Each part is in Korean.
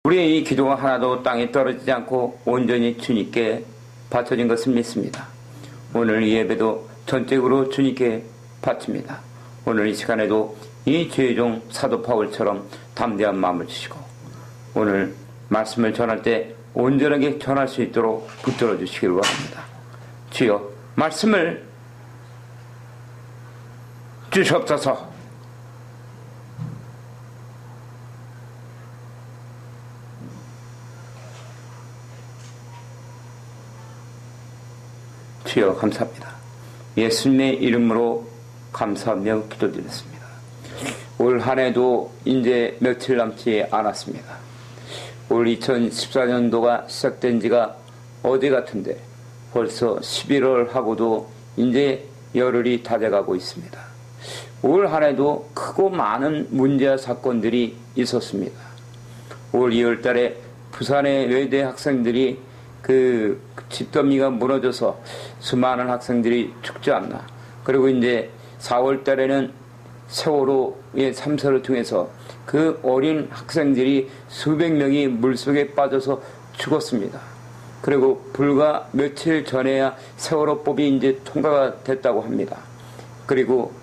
우리의 이 기도가 하나도 땅에 떨어지지 않고 온전히 주님께 바쳐진 것을 믿습니다. 오늘 이 예배도 전적으로 주님께 바칩니다. 오늘 이 시간에도 이 죄종 사도 바울처럼 담대한 마음을 주시고 오늘 말씀을 전할 때 온전하게 전할 수 있도록 붙들어 주시기를 바랍니다. 주여 말씀을 주시옵소서. 주여 감사합니다. 예수님의 이름으로 감사하며 기도드렸습니다. 올 한 해도 이제 며칠 남지 않았습니다. 올 2014년도가 시작된 지가 어제 같은데 벌써 11월 하고도 이제 열흘이 다 돼가고 있습니다. 올 한 해도 크고 많은 문제와 사건들이 있었습니다. 올 2월 달에 부산의 외대 학생들이 그 집더미가 무너져서 수많은 학생들이 죽지 않나. 그리고 이제 4월 달에는 세월호의 참사를 통해서 그 어린 학생들이 수백 명이 물속에 빠져서 죽었습니다. 그리고 불과 며칠 전에야 세월호법이 이제 통과가 됐다고 합니다. 그리고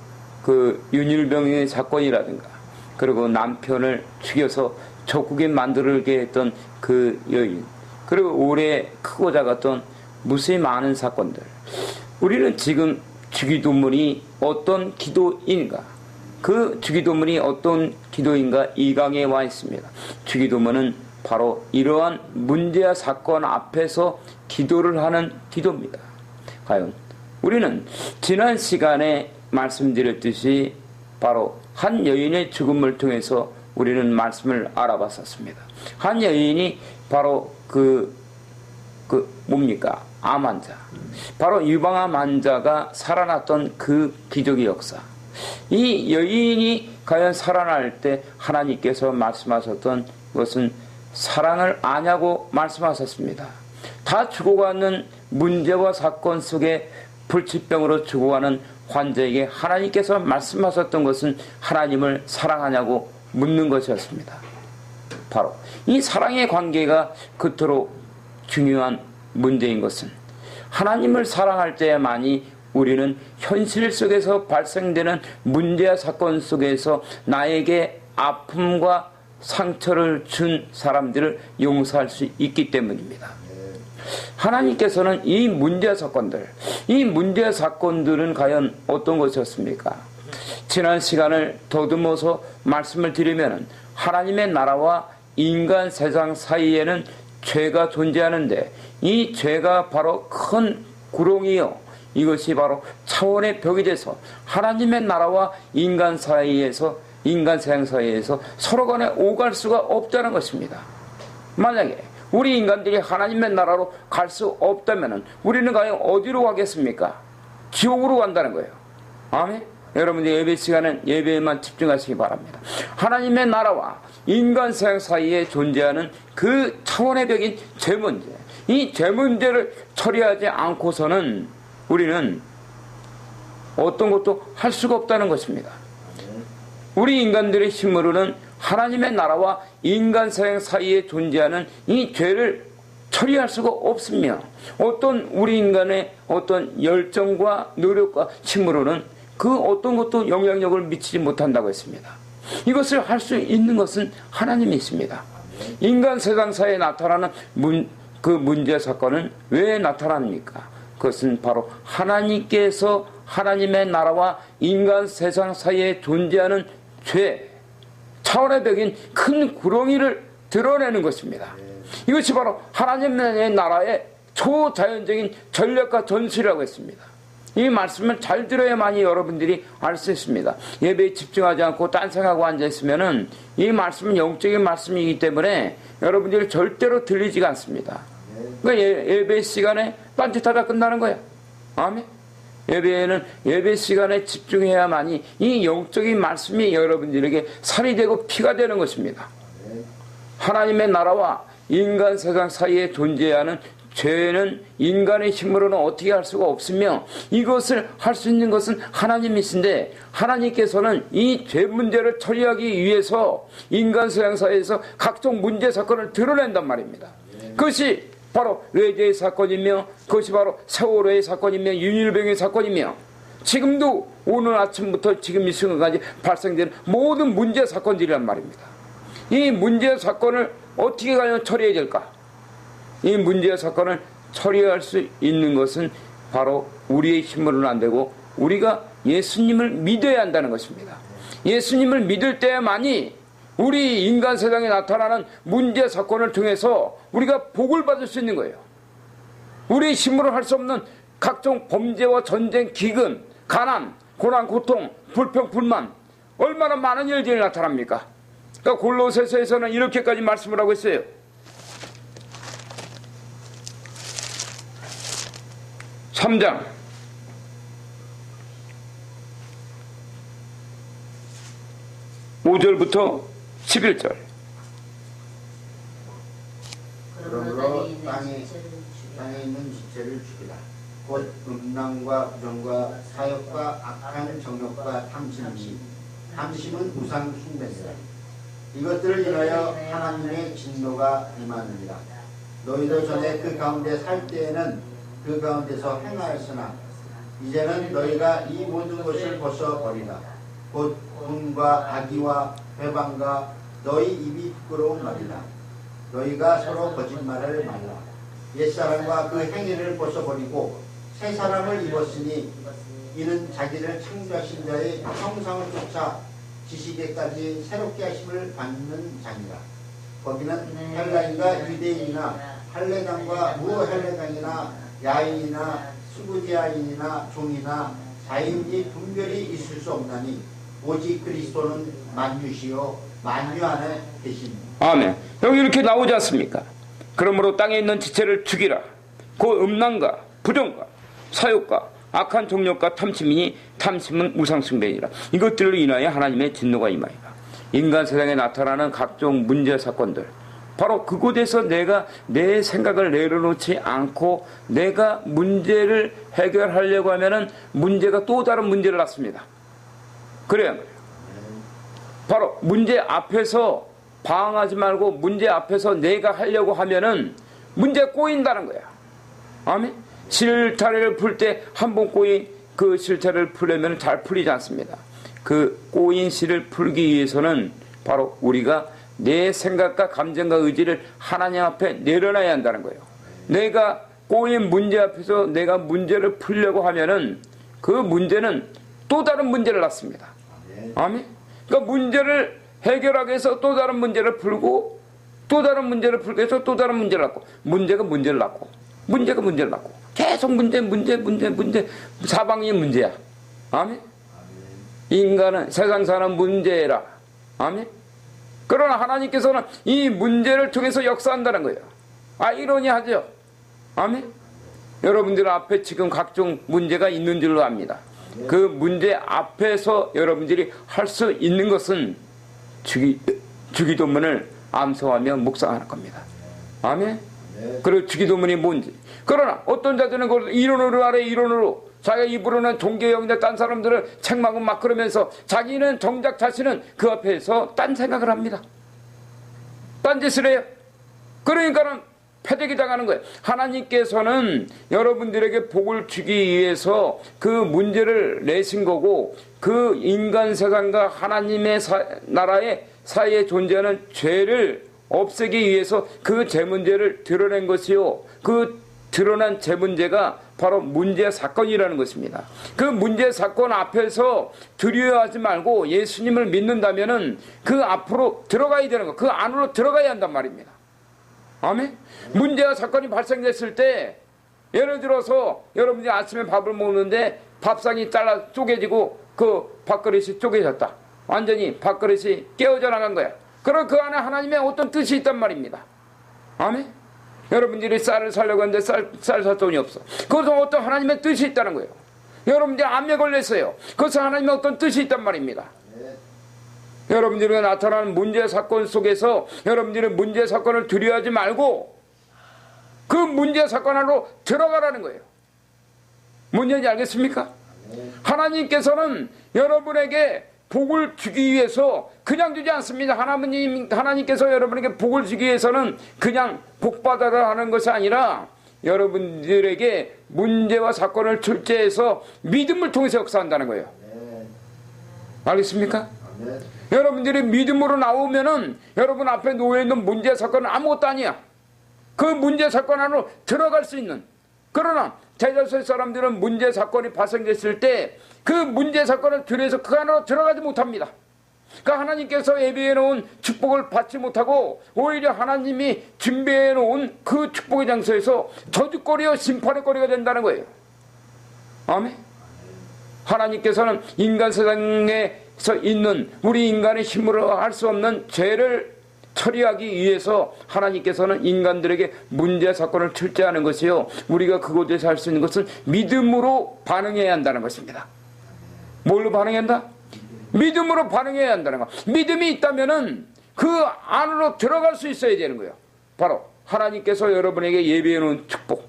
그 윤일병의 사건이라든가, 그리고 남편을 죽여서 적국에 만들게 했던 그 여인, 그리고 올해 크고 작았던 무수히 많은 사건들. 우리는 지금 주기도문이 어떤 기도인가, 그 주기도문이 어떤 기도인가 2강에 와 있습니다. 주기도문은 바로 이러한 문제와 사건 앞에서 기도를 하는 기도입니다. 과연 우리는 지난 시간에 말씀드렸듯이 바로 한 여인의 죽음을 통해서 우리는 말씀을 알아봤었습니다. 한 여인이 바로 뭡니까? 암 환자. 바로 유방암 환자가 살아났던 그 기적의 역사. 이 여인이 과연 살아날 때 하나님께서 말씀하셨던 것은 사랑을 아냐고 말씀하셨습니다. 다 죽어가는 문제와 사건 속에 불치병으로 죽어가는 환자에게 하나님께서 말씀하셨던 것은 하나님을 사랑하냐고 묻는 것이었습니다. 바로 이 사랑의 관계가 그토록 중요한 문제인 것은 하나님을 사랑할 때만이 우리는 현실 속에서 발생되는 문제와 사건 속에서 나에게 아픔과 상처를 준 사람들을 용서할 수 있기 때문입니다. 하나님께서는 이 문제와 사건들은 과연 어떤 것이었습니까? 지난 시간을 더듬어서 말씀을 드리면 하나님의 나라와 인간 세상 사이에는 죄가 존재하는데 이 죄가 바로 큰 구렁이요, 이것이 바로 차원의 벽이 돼서 하나님의 나라와 인간 세상 사이에서 서로 간에 오갈 수가 없다는 것입니다. 만약에 우리 인간들이 하나님의 나라로 갈 수 없다면 우리는 과연 어디로 가겠습니까? 지옥으로 간다는 거예요. 아멘. 여러분들 예배 시간은 예배에만 집중하시기 바랍니다. 하나님의 나라와 인간 세상 사이에 존재하는 그 차원의 벽인 죄 문제, 이 죄 문제를 처리하지 않고서는 우리는 어떤 것도 할 수가 없다는 것입니다. 우리 인간들의 힘으로는 하나님의 나라와 인간 세상 사이에 존재하는 이 죄를 처리할 수가 없으며 어떤 우리 인간의 어떤 열정과 노력과 힘으로는 그 어떤 것도 영향력을 미치지 못한다고 했습니다. 이것을 할 수 있는 것은 하나님이 있습니다. 인간 세상 사이에 나타나는 그 문제 사건은 왜 나타납니까? 그것은 바로 하나님께서 하나님의 나라와 인간 세상 사이에 존재하는 죄, 차원의 벽인 큰 구렁이를 드러내는 것입니다. 이것이 바로 하나님의 나라의 초자연적인 전략과 전술이라고 했습니다. 이 말씀을 잘 들어야만이 여러분들이 알 수 있습니다. 예배에 집중하지 않고 딴생각하고 앉아있으면은 이 말씀은 영적인 말씀이기 때문에 여러분들이 절대로 들리지가 않습니다. 그러니까 예배 시간에 딴짓하다 끝나는 거야. 아멘. 예배에는 예배 시간에 집중해야만이 이 영적인 말씀이 여러분들에게 살이 되고 피가 되는 것입니다. 하나님의 나라와 인간 세상 사이에 존재하는 죄는 인간의 힘으로는 어떻게 할 수가 없으며 이것을 할 수 있는 것은 하나님이신데 하나님께서는 이 죄 문제를 처리하기 위해서 인간 세상사에서 각종 문제 사건을 드러낸단 말입니다. 그것이 바로 외제의 사건이며 그것이 바로 세월호의 사건이며 윤일병의 사건이며 지금도 오늘 아침부터 지금 이 순간까지 발생되는 모든 문제 사건들이란 말입니다. 이 문제 사건을 어떻게 과연 처리해야 될까? 이 문제 사건을 처리할 수 있는 것은 바로 우리의 힘으로는 안 되고 우리가 예수님을 믿어야 한다는 것입니다. 예수님을 믿을 때만이 우리 인간 세상에 나타나는 문제 사건을 통해서 우리가 복을 받을 수 있는 거예요. 우리의 힘으로 할 수 없는 각종 범죄와 전쟁, 기근, 가난, 고난, 고통, 불평, 불만 얼마나 많은 일들이 나타납니까? 그러니까 골로새서에서는 이렇게까지 말씀을 하고 있어요. 삼 장 5절부터 11절. 그러므로 땅에 있는 지체를 죽이라. 곧 음란과 부정과 사욕과 악한 정욕과 탐심은 우상 숭배니라. 이것들을 인하여 하나님의 진노가 임하느니라. 너희도 전에 그 가운데 살 때에는 그 가운데서 행하였으나 이제는 너희가 이 모든 것을 벗어버리라. 곧 분과 악의와 회방과 너희 입이 부끄러운 말이라. 너희가 서로 거짓말을 말라. 옛사람과 그 행위를 벗어버리고 새 사람을 입었으니 이는 자기를 창조하신 자의 형상을 쫓아 지식에까지 새롭게 하심을 받는 자니라. 거기는 헬라인과 유대인이나 할례당과 무할례당이나 야인이나 수부지아인이나 종이나 자인이 분별이 있을 수 없나니 오직 그리스도는 만유시요 만유 안에 계십니다. 아멘. 여기 이렇게 나오지 않습니까? 그러므로 땅에 있는 지체를 죽이라. 그 음란과 부정과 사욕과 악한 정욕과 탐심이니 탐심은 우상숭배니라. 이것들로 인하여 하나님의 진노가 임하리라. 인간 세상에 나타나는 각종 문제 사건들, 바로 그곳에서 내가 내 생각을 내려놓지 않고 내가 문제를 해결하려고 하면은 문제가 또 다른 문제를 낳습니다. 그래요. 바로 문제 앞에서 방황하지 말고 문제 앞에서 내가 하려고 하면은 문제가 꼬인다는 거야. 아멘. 실타래를 풀 때 한 번 꼬인 그 실타래를 풀려면 잘 풀리지 않습니다. 그 꼬인 실을 풀기 위해서는 바로 우리가 내 생각과 감정과 의지를 하나님 앞에 내려놔야 한다는 거예요. 내가 꼬인 문제 앞에서 내가 문제를 풀려고 하면은 그 문제는 또 다른 문제를 낳습니다. 아멘. 그러니까 문제를 해결하기 위해서 또 다른 문제를 풀고 또 다른 문제를 풀기 위해서 또 다른 문제를 낳고 문제가 문제를 낳고 문제가 문제를 낳고 계속 문제 사방이 문제야. 아멘. 인간은 세상 사는 문제라. 아멘. 그러나 하나님께서는 이 문제를 통해서 역사한다는 거예요. 아이러니하죠. 아멘. 여러분들 앞에 지금 각종 문제가 있는 줄로 압니다. 그 문제 앞에서 여러분들이 할 수 있는 것은 주기도문을 암송하며 묵상하는 겁니다. 아멘. 그리고 주기도문이 뭔지. 그러나 어떤 자들은 그걸 이론으로 하래. 이론으로 자기가 입으로는 종교형인데 딴 사람들을 책망은 막 그러면서 자기는 정작 자신은 그 앞에서 딴 생각을 합니다. 딴 짓을 해요. 그러니까는 패대기 당하는 거예요. 하나님께서는 여러분들에게 복을 주기 위해서 그 문제를 내신 거고 그 인간 세상과 하나님의 나라의 사이에 존재하는 죄를 없애기 위해서 그 죄 문제를 드러낸 것이요. 그 드러난 죄 문제가 바로 문제 사건이라는 것입니다. 그 문제 사건 앞에서 두려워하지 말고 예수님을 믿는다면은 그 앞으로 들어가야 되는 거, 그 안으로 들어가야 한단 말입니다. 아멘. 문제와 사건이 발생됐을 때 예를 들어서 여러분이 아침에 밥을 먹는데 밥상이 잘라 쪼개지고 그 밥그릇이 쪼개졌다. 완전히 밥그릇이 깨어져 나간 거야. 그럼 그 안에 하나님의 어떤 뜻이 있단 말입니다. 아멘. 여러분들이 쌀을 사려고 하는데 쌀 살 돈이 없어. 그것은 어떤 하나님의 뜻이 있다는 거예요. 여러분들이 암에 걸렸어요. 그것은 하나님의 어떤 뜻이 있단 말입니다. 여러분들이 나타나는 문제 사건 속에서 여러분들은 문제 사건을 두려워하지 말고 그 문제 사건 안으로 들어가라는 거예요. 뭔지 알겠습니까? 하나님께서는 여러분에게 복을 주기 위해서 그냥 주지 않습니다. 하나님께서 여러분에게 복을 주기 위해서는 그냥 복 받아라 하는 것이 아니라 여러분들에게 문제와 사건을 출제해서 믿음을 통해서 역사한다는 거예요. 알겠습니까? 여러분들이 믿음으로 나오면은 여러분 앞에 놓여있는 문제 사건은 아무것도 아니야. 그 문제 사건 안으로 들어갈 수 있는. 그러나 제자소의 사람들은 문제 사건이 발생됐을 때 그 문제 사건을 들여서 그 안으로 들어가지 못합니다. 그러니까 하나님께서 예비해 놓은 축복을 받지 못하고 오히려 하나님이 준비해 놓은 그 축복의 장소에서 저주거리와 심판의 거리가 된다는 거예요. 아멘. 하나님께서는 인간 세상에서 있는 우리 인간의 힘으로 할 수 없는 죄를 처리하기 위해서 하나님께서는 인간들에게 문제 사건을 출제하는 것이요, 우리가 그곳에서 할 수 있는 것은 믿음으로 반응해야 한다는 것입니다. 뭘로 반응해야 한다? 믿음으로 반응해야 한다는 거. 믿음이 있다면은 그 안으로 들어갈 수 있어야 되는 거예요. 바로 하나님께서 여러분에게 예비해 놓은 축복.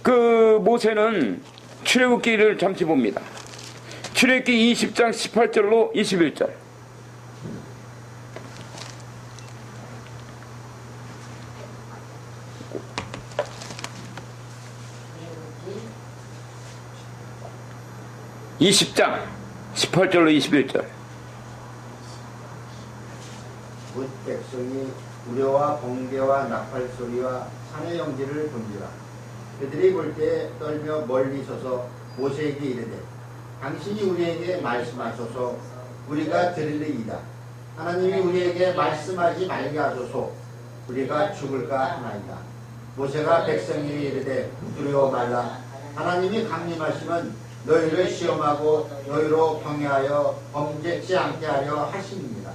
그 모세는 출애굽기를 잠시 봅니다. 출애굽기 20장 18절로 21절. (20장) 18절로 21절. 곧 백성이 우려와 번개와 나팔 소리와 산의 영지를 본지라. 그들이 볼 때 떨며 멀리 서서 모세에게 이르되, 당신이 우리에게 말씀하소서, 우리가 들으리이다. 하나님이 우리에게 말씀하지 말게 하소서, 우리가 죽을까 하나이다. 모세가 백성에게 이르되, 두려워 말라. 하나님이 강림하시면 너희를 시험하고 너희로 경외하여 범죄치 않게 하려 하심입니다.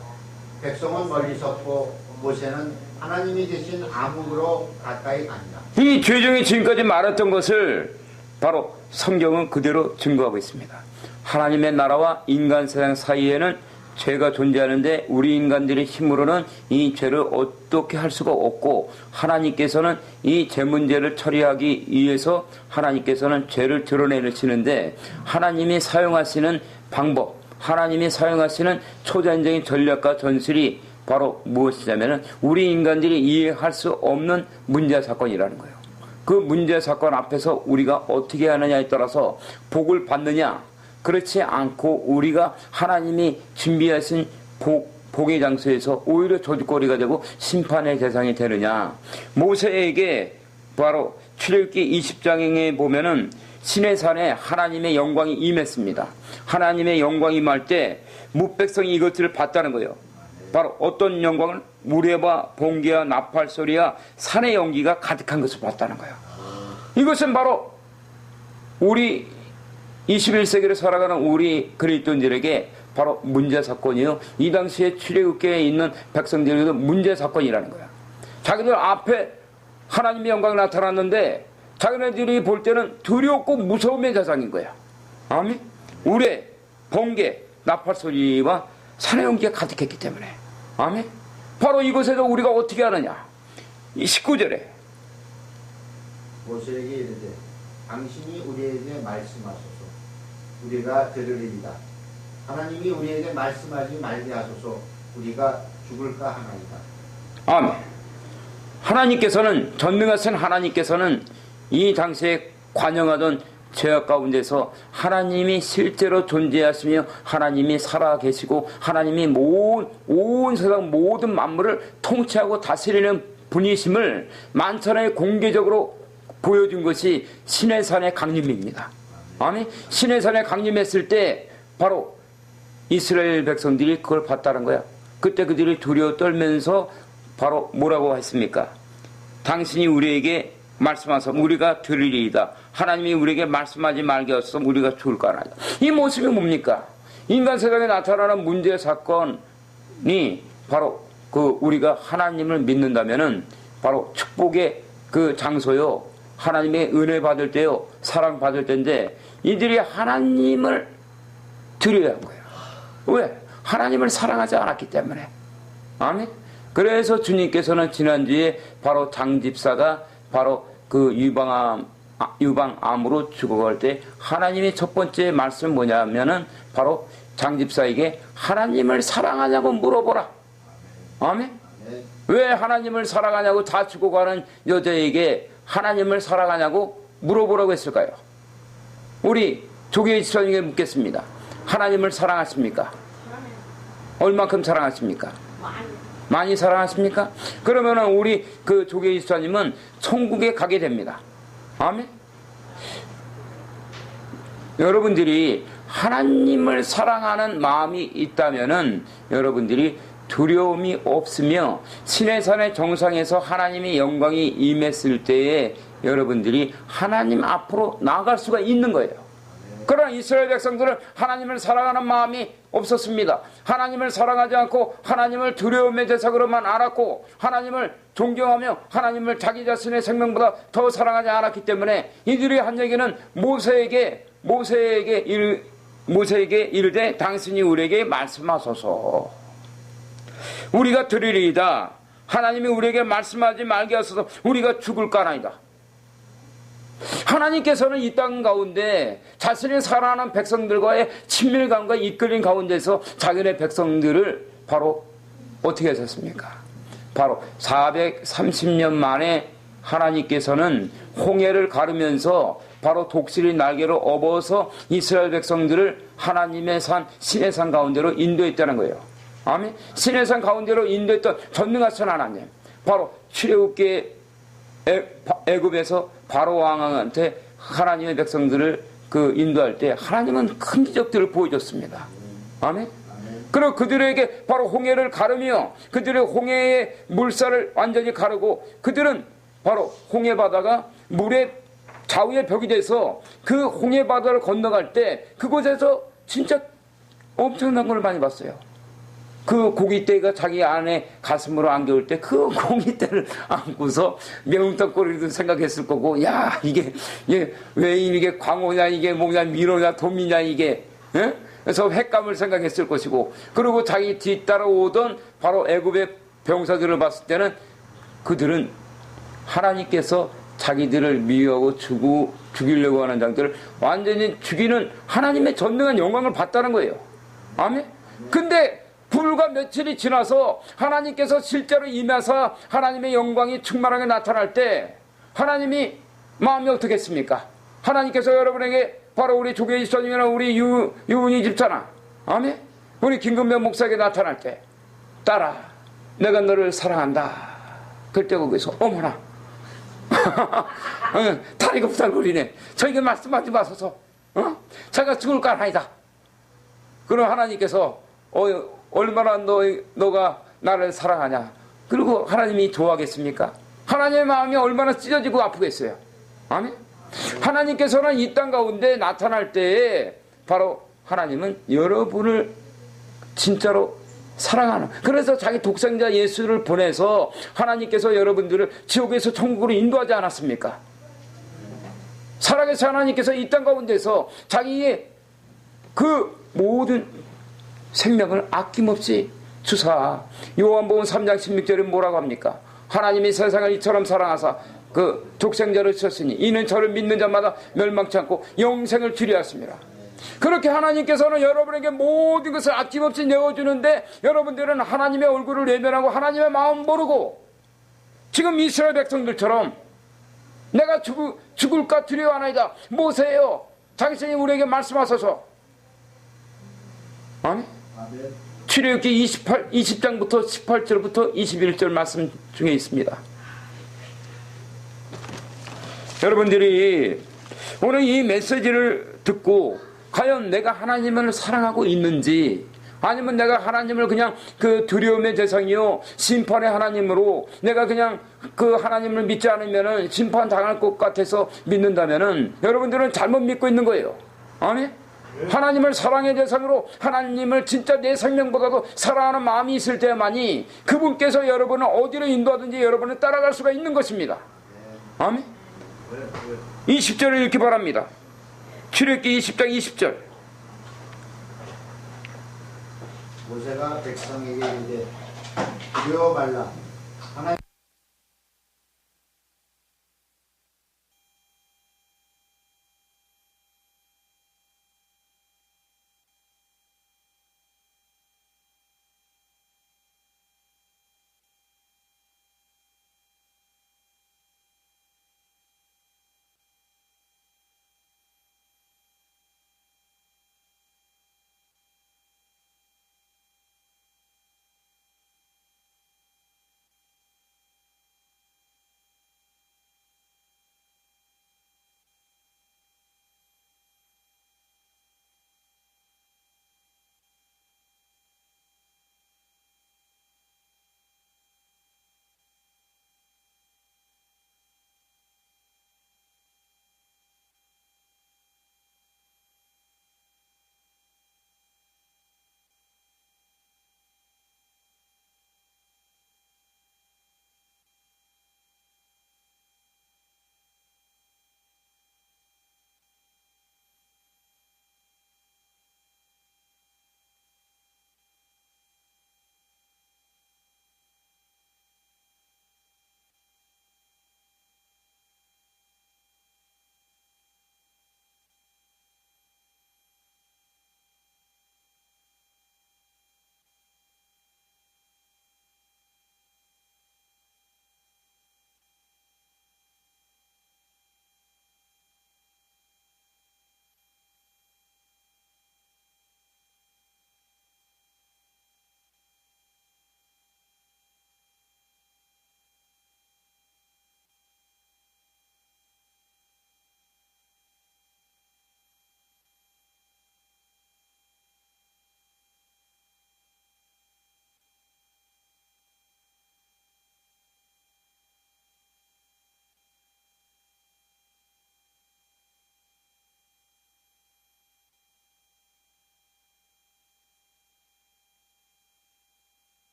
백성은 멀리 섰고 모세는 하나님이 계신 암흑으로 가까이 간다. 이 죄종이 지금까지 말했던 것을 바로 성경은 그대로 증거하고 있습니다. 하나님의 나라와 인간 세상 사이에는 죄가 존재하는데 우리 인간들의 힘으로는 이 죄를 어떻게 할 수가 없고, 하나님께서는 이 죄 문제를 처리하기 위해서 하나님께서는 죄를 드러내시는데, 하나님이 사용하시는 방법, 하나님이 사용하시는 초자연적인 전략과 전술이 바로 무엇이냐면 우리 인간들이 이해할 수 없는 문제 사건이라는 거예요. 그 문제 사건 앞에서 우리가 어떻게 하느냐에 따라서 복을 받느냐, 그렇지 않고 우리가 하나님이 준비하신 복의 장소에서 오히려 저주거리가 되고 심판의 대상이 되느냐. 모세에게 바로 출애굽기 20장에 보면은 시내산에 하나님의 영광이 임했습니다. 하나님의 영광이 임할 때 무백성이 이것들을 봤다는 거예요. 바로 어떤 영광을? 우레와 번개와 나팔 소리와 산의 연기가 가득한 것을 봤다는 거예요. 이것은 바로 우리 21세기를 살아가는 우리 그리스도인들에게 바로 문제 사건이요, 이 당시에 출애굽기에 있는 백성들에게도 문제 사건이라는 거야. 자기들 앞에 하나님의 영광이 나타났는데 자기네들이 볼 때는 두렵고 무서움의 대상인 거야. 아멘. 우레, 번개, 나팔 소리와 산의 연기가 가득했기 때문에. 아멘. 바로 이것에서 우리가 어떻게 하느냐. 이 19절에 모세에게 이르되, 당신이 우리에게 말씀하소서, 우리가 들으리이다. 하나님이 우리에게 말씀하지 말게 하소서, 우리가 죽을까 하나이다. 아멘. 하나님께서는, 전능하신 하나님께서는 이 당시에 관영하던 죄악 가운데서 하나님이 실제로 존재하시며 하나님이 살아계시고 하나님이 온 세상 모든 만물을 통치하고 다스리는 분이심을 만천하에 공개적으로 보여준 것이 시내산의 강림입니다. 아멘. 시내산에 강림했을 때 바로 이스라엘 백성들이 그걸 봤다는 거야. 그때 그들이 두려워 떨면서 바로 뭐라고 했습니까? 당신이 우리에게 말씀하소, 우리가 들으리이다. 하나님이 우리에게 말씀하지 말게 하소서, 우리가 죽을까 하나이다. 이 모습이 뭡니까? 인간 세상에 나타나는 문제 사건이 바로 그 우리가 하나님을 믿는다면은 바로 축복의 그 장소요, 하나님의 은혜 받을 때요, 사랑 받을 때인데, 이들이 하나님을 드려야 한 거예요. 왜? 하나님을 사랑하지 않았기 때문에. 아멘. 그래서 주님께서는 지난주에 바로 장집사가 바로 그 유방암으로 죽어갈 때 하나님의 첫 번째 말씀은 뭐냐면은 바로 장집사에게 하나님을 사랑하냐고 물어보라. 아멘. 왜 하나님을 사랑하냐고 다 죽어가는 여자에게 하나님을 사랑하냐고 물어보라고 했을까요? 우리 조계의 집사님에게 묻겠습니다. 하나님을 사랑하십니까? 얼만큼 사랑하십니까? 많이 사랑하십니까? 그러면은 우리 그 조계의 집사님은 천국에 가게 됩니다. 아멘. 여러분들이 하나님을 사랑하는 마음이 있다면은 여러분들이 두려움이 없으며 시내산의 정상에서 하나님의 영광이 임했을 때에 여러분들이 하나님 앞으로 나아갈 수가 있는 거예요. 그러나 이스라엘 백성들은 하나님을 사랑하는 마음이 없었습니다. 하나님을 사랑하지 않고 하나님을 두려움의 대상으로만 알았고 하나님을 존경하며 하나님을 자기 자신의 생명보다 더 사랑하지 않았기 때문에 이들이 한 얘기는 모세에게 이르되 당신이 우리에게 말씀하소서. 우리가 들으리이다. 하나님이 우리에게 말씀하지 말게 하소서. 우리가 죽을까나이다. 하나님께서는 이 땅 가운데 자신이 사랑하는 백성들과의 친밀감과 이끌림 가운데서 자기네 백성들을 바로 어떻게 하셨습니까? 바로 430년 만에 하나님께서는 홍해를 가르면서 바로 독수리 날개로 업어서 이스라엘 백성들을 하나님의 산 시내산 가운데로 인도했다는 거예요. 아멘. 시내산 가운데로 인도했던 전능하신 하나님, 바로 출애굽기에 애굽에서 바로 왕한테 하나님의 백성들을 그 인도할 때 하나님은 큰 기적들을 보여줬습니다. 아멘. 그리고 그들에게 바로 홍해를 가르며 그들의 홍해의 물살을 완전히 가르고 그들은 바로 홍해 바다가 물의 좌우의 벽이 돼서 그 홍해 바다를 건너갈 때 그곳에서 진짜 엄청난 걸 많이 봤어요. 그 고깃대가 자기 안에 가슴으로 안겨올 때 그 고깃대를 안고서 매운탕거리도 생각했을 거고, 야 이게 왜 이게 광어냐, 이게 뭐냐, 민어냐, 도미냐, 이게 그래서 횟감을 생각했을 것이고, 그리고 자기 뒤따라오던 바로 애굽의 병사들을 봤을 때는 그들은 하나님께서 자기들을 미워하고 죽이려고 하는 자들을 완전히 죽이는 하나님의 전능한 영광을 봤다는 거예요. 아멘. 근데 불과 며칠이 지나서 하나님께서 실제로 임하사 하나님의 영광이 충만하게 나타날 때 하나님이 마음이 어떻겠습니까? 하나님께서 여러분에게 바로 우리 조계희 집사님이나 우리 유은희 집사나 아멘? 우리 김금명 목사에게 나타날 때 딸아 내가 너를 사랑한다. 그때 거기서 어머나 다리가 부살거리네. 저에게 말씀하지 마소서. 자기가 죽을까 아니다. 그럼 하나님께서 얼마나 너가 나를 사랑하냐. 그리고 하나님이 좋아하겠습니까? 하나님의 마음이 얼마나 찢어지고 아프겠어요. 아멘. 하나님께서는 이 땅 가운데 나타날 때에 바로 하나님은 여러분을 진짜로 사랑하는, 그래서 자기 독생자 예수를 보내서 하나님께서 여러분들을 지옥에서 천국으로 인도하지 않았습니까? 살아계신 하나님께서 이 땅 가운데서 자기의 그 모든 생명을 아낌없이 주사, 요한복음 3장 16절에 뭐라고 합니까? 하나님이 세상을 이처럼 사랑하사 그 독생자를 주셨으니 이는 저를 믿는 자마다 멸망치 않고 영생을 주려 하십니다. 그렇게 하나님께서는 여러분에게 모든 것을 아낌없이 내어주는데 여러분들은 하나님의 얼굴을 외면하고 하나님의 마음 모르고 지금 이스라엘 백성들처럼 내가 죽을까 두려워하나이다. 모세요 당신이 우리에게 말씀하소서. 아멘. 출애굽기 20장부터 18절부터 21절 말씀 중에 있습니다. 여러분들이 오늘 이 메시지를 듣고 과연 내가 하나님을 사랑하고 있는지, 아니면 내가 하나님을 그냥 그 두려움의 대상이요 심판의 하나님으로 내가 그냥 그 하나님을 믿지 않으면 심판당할 것 같아서 믿는다면은 여러분들은 잘못 믿고 있는 거예요. 아멘. 하나님을 사랑의 대상으로 하나님을 진짜 내 생명보다도 사랑하는 마음이 있을 때만이 그분께서 여러분을 어디로 인도하든지 여러분을 따라갈 수가 있는 것입니다. 아멘. 20절을 읽기 바랍니다. 출애굽기 20장 20절. 모세가 백성에게 이르되 두려워 말라. 하나님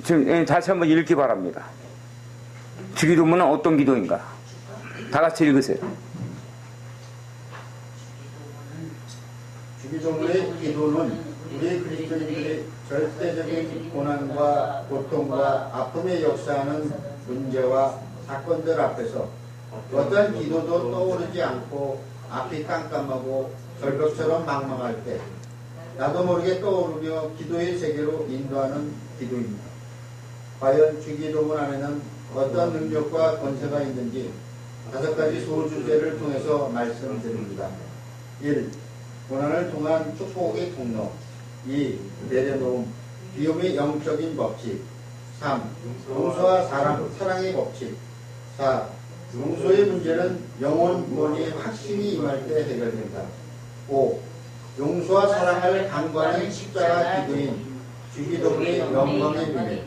지금 다시 한번 읽기 바랍니다. 주기도문은 어떤 기도인가? 다 같이 읽으세요. 주기도문의 기도는 우리 그리스도인들의 절대적인 고난과 고통과 아픔에 역사하는 문제와 사건들 앞에서 어떤 기도도 떠오르지 않고 앞이 깜깜하고 절벽처럼 망망할 때 나도 모르게 떠오르며 기도의 세계로 인도하는 기도입니다. 과연 주기도문 안에는 어떤 능력과 권세가 있는지 5가지 소주제를 통해서 말씀드립니다. 1. 고난을 통한 축복의 통로. 2. 내려놓음, 비움의 영적인 법칙. 3. 용서와 사랑의 법칙. 4. 용서의 문제는 영혼 구원이 확실히 임할 때 해결된다. 5. 용서와 사랑을 강구하는 십자가 기도인 주기도문의 영광의 비밀.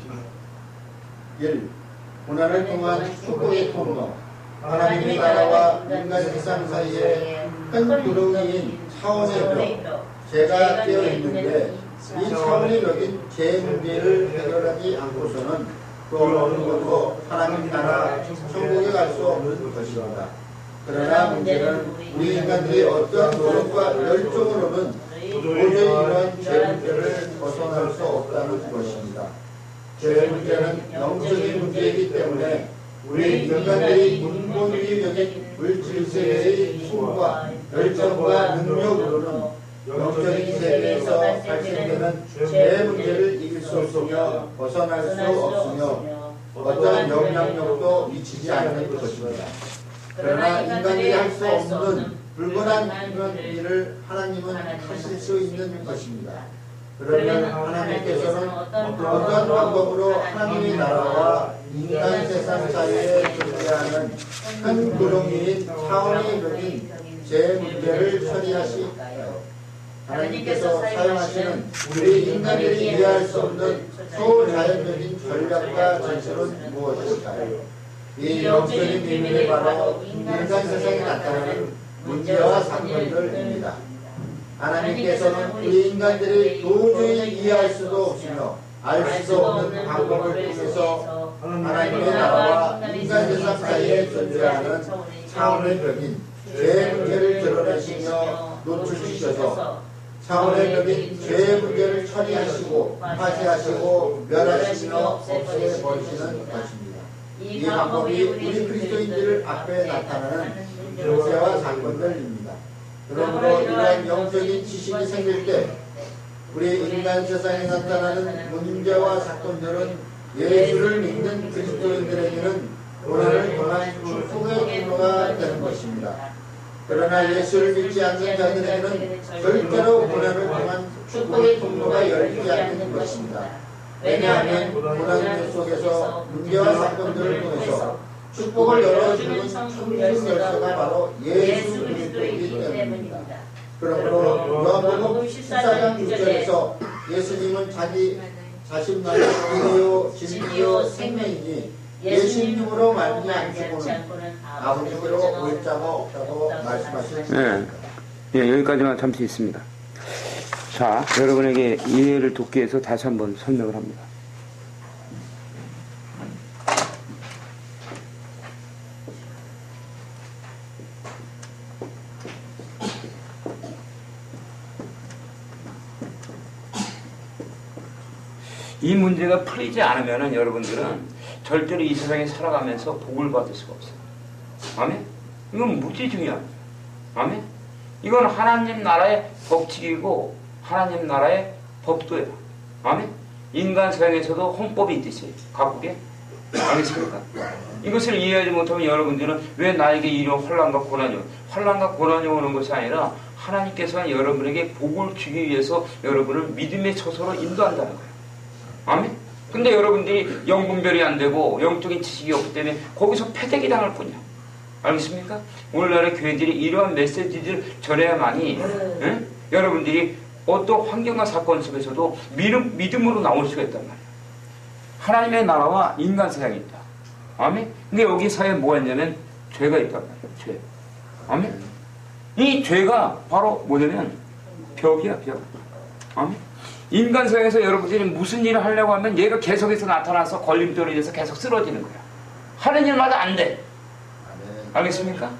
1. 고난을 통한 축복의 통로. 하나님의 나라와 인간 세상 사이에 큰 구덩이인 차원의 벽, 죄가 되어 있는데 이 차원의 벽인 죄 문제를 해결하지 않고서는 그 어느 곳도 하나님 나라 천국에 갈 수 없는 것입니다. 그러나 문제는 우리 인간들이 어떤 노력과 열정으로는 도저히 이런 죄 문제를 벗어날 수 없다는 것입니다. 죄 문제는 영적인 문제이기 때문에 우리 인간들이 근본주의적인 물질세계의 힘과 열정과 능력으로는 영적인 세계에서 발생되는 죄 문제를 이길 수 없으며 벗어날 수 없으며 어떤 영향력도 미치지 않는 것입니다. 그러나 인간이 할 수 없는 불가능한 일을 하나님은 하실 수 있는 것입니다. 그러면 하나님께서는 어떤 방법으로 하나님의 나라와 인간 세상 사이에 존재하는 큰 구덩이인 차원의 벽인 제 문제를 처리하실까요? 하나님께서 사용하시는 우리 인간들이 이해할 수 없는 초자연적인 전략과 전술은 무엇일까요? 이 영적인 비밀이 바로 인간 세상에 나타나는 문제와 사건들입니다. 하나님께서는 우리 인간들이 도저히 이해할 수도 없으며 알 수도 없는 방법을 통해서 하나님의 나라와 인간 세상 사이에 존재하는 차원의 벽인 죄 문제를 드러내시며 노출시켜서 차원의 벽인 죄 문제를 처리하시고 파쇄하시고 멸하시며 없애버리시는 것입니다. 이 방법이 우리 그리스도인들 앞에 나타나는 문제와 사건들입니다. 그러므로 이러한 영적인 지식이 생길 때 우리 인간 세상에 나타나는 문제와 사건들은 예수를 믿는 그리스도인들에게는 고난을 통한 축복의 통로가 되는 것입니다. 그러나 예수를 믿지 않는 자들에게는 절대로 고난을 통한 축복의 통로가 열리지 않는 것입니다. 왜냐하면 고난 속에서 문제와 사건들을 통해서 축복을 열어주는 천국 열쇠가 바로 예수 그리스도이기 때문입니다. 그러므로 요한복음 14장 6절에서 예수님은 자기 자신만의 길이요 진리요 생명이니 예수님으로 말미암고는 아버지로 올 자가 없다고 말씀하셨습니다. 네, 여기까지만 잠시 있습니다. 자, 여러분에게 이해를 돕기 위해서 다시 한번 설명을 합니다. 이 문제가 풀리지 않으면 여러분들은 절대로 이 세상에 살아가면서 복을 받을 수가 없어요. 아멘? 이건 무지 중요합니다. 아멘? 이건 하나님 나라의 법칙이고 하나님 나라의 법도예요. 아멘? 인간 세상에서도 헌법이 있듯이 각국에. 알겠습니까? 이것을 이해하지 못하면 여러분들은 왜 나에게 이런 환난과 고난이 오는 것이 아니라 하나님께서는 여러분에게 복을 주기 위해서 여러분을 믿음의 처소로 인도한다는 거예요. 아멘? 근데 여러분들이 영분별이 안 되고 영적인 지식이 없기 때문에 거기서 패대기 당할 뿐이야. 알겠습니까? 오늘날의 교회들이 이러한 메시지를 전해야만이 여러분들이 어떤 환경과 사건 속에서도 믿음으로 나올 수가 있단 말이야. 하나님의 나라와 인간 세상이 있다. 아멘? 근데 여기 사이에 뭐가 있냐면 죄가 있단 말이야. 죄. 아멘? 이 죄가 바로 뭐냐면 벽이야, 벽. 아멘? 인간 세상에서 여러분들이 무슨 일을 하려고 하면 얘가 계속해서 나타나서 걸림돌이 돼서 계속 쓰러지는 거야. 하는 일마다 안 돼. 알겠습니까?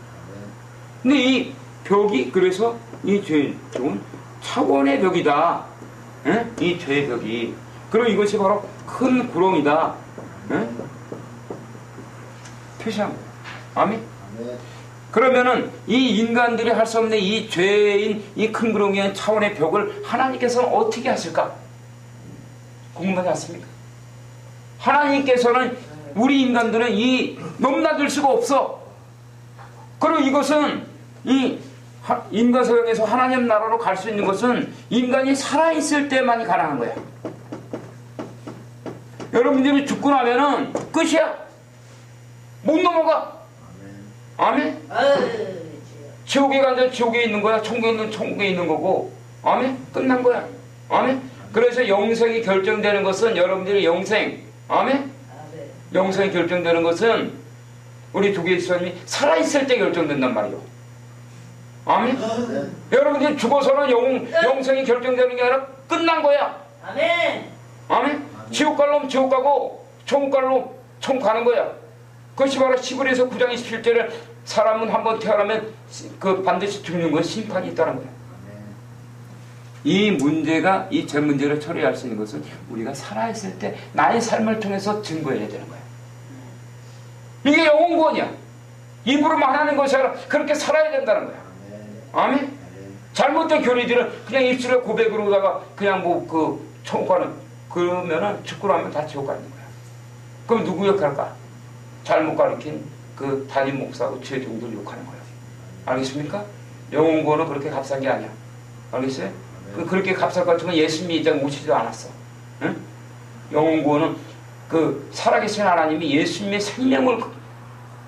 근데 이 벽이, 그래서 이 죄는 차원의 벽이다. 에? 이 죄의 벽이. 그리고 이것이 바로 큰 구렁이다. 에? 표시한 거야. 아멘? 그러면은 이 인간들이 할 수 없는 이 죄인 이 큰 구렁이한 차원의 벽을 하나님께서는 어떻게 하실까? 궁금하지 않습니까? 하나님께서는 우리 인간들은 이 넘나들 수가 없어. 그리고 이것은 이 인간 서양에서 하나님 나라로 갈 수 있는 것은 인간이 살아있을 때만이 가능한 거야. 여러분들이 죽고 나면은 끝이야. 못 넘어가. 아멘. 지옥에 가면 지옥에 있는 거야. 천국에 있는 천국에 있는 거고. 아멘. 끝난 거야. 아멘. 그래서 영생이 결정되는 것은 여러분들의 영생. 아멘. 영생이 결정되는 것은 우리 두 개의 주님이 살아있을 때 결정된단 말이요. 아멘. 여러분들이 죽어서는 영생이 결정되는 게 아니라 끝난 거야. 아멘. 아멘. 지옥 갈 놈 지옥 가고 천국 갈 놈 천국 가는 거야. 그것이 바로 시브리서 9장 27절에 사람은 한번 태어나면 그 반드시 죽는 건 심판이 있다는 거야. 이 문제가 이 제 문제를 처리할 수 있는 것은 우리가 살아있을 때 나의 삶을 통해서 증거해야 되는 거야. 이게 영혼구원이야. 입으로만 하는 것이 아니라 그렇게 살아야 된다는 거야. 아멘. 잘못된 교리들은 그냥 입술에 고백으로다가 그냥 뭐 그 천국 가는 그러면은 죽고 나면 다 지옥 가는 거야. 그럼 누구 욕할까? 잘못 가르친 그 담임 목사하고 죄종들 욕하는 거야. 알겠습니까? 영혼구원은 그렇게 값싼 게 아니야. 알겠어요? 그렇게 값쌀 것 같으면 예수님이 이 땅에 오시지도 않았어. 응? 영혼구원은 그 살아계신 하나님이 예수님의 생명을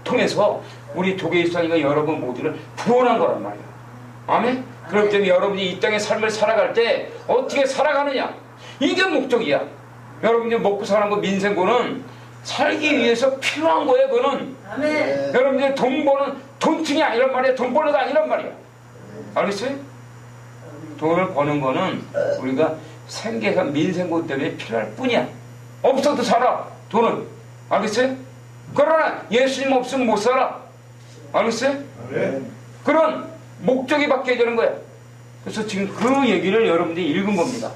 통해서 우리 조계일상이가 여러분 모두를 구원한 거란 말이야. 아멘? 그렇기 때문에 여러분이 이 땅의 삶을 살아갈 때 어떻게 살아가느냐? 이게 목적이야. 여러분이 먹고 사는 거 민생고는 살기 위해서 필요한 거예요. 그거는. 아멘. 여러분들 돈 버는 돈층이 아니란 말이야. 돈 벌어도 아니란 말이야. 알겠어요? 돈을 버는 거는 우리가 생계가 민생고 때문에 필요할 뿐이야. 없어도 살아. 돈은. 알겠어요? 그러나 예수님 없으면 못 살아. 알겠어요? 그런 목적이 바뀌어야 되는 거야. 그래서 지금 그 얘기를 여러분들이 읽은 겁니다.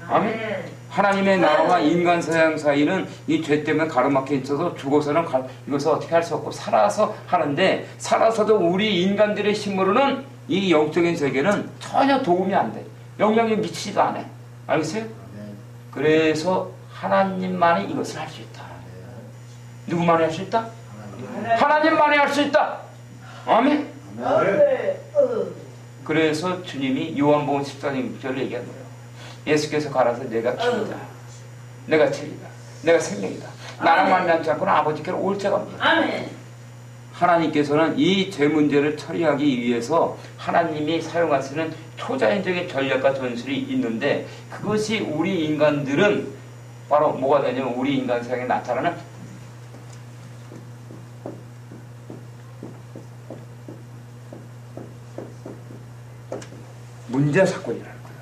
아멘. 하나님의 나라와 인간 서양 사이는 이 죄 때문에 가로막혀 있어서 죽어서는 이것을 어떻게 할 수 없고 살아서 하는데, 살아서도 우리 인간들의 힘으로는 이 영적인 세계는 전혀 도움이 안 돼. 영향이 미치지도 않아. 알겠어요? 그래서 하나님만이 이것을 할 수 있다. 누구만이 할 수 있다? 하나님만이 할 수 있다. 아멘. 그래서 주님이 요한복음 14장 6절을 얘기한 거예요. 예수께서 가라서 내가 길이다, 내가 진리다, 내가 생명이다. 나랑 만나지 않고는 아버지께로 올 자가 없다. 아멘. 하나님께서는 이 죄 문제를 처리하기 위해서 하나님이 사용하시는 초자연적인 전략과 전술이 있는데, 그것이 우리 인간들은 바로 뭐가 되냐면 우리 인간 세상에 나타나는 문제 사건이라는 거예요.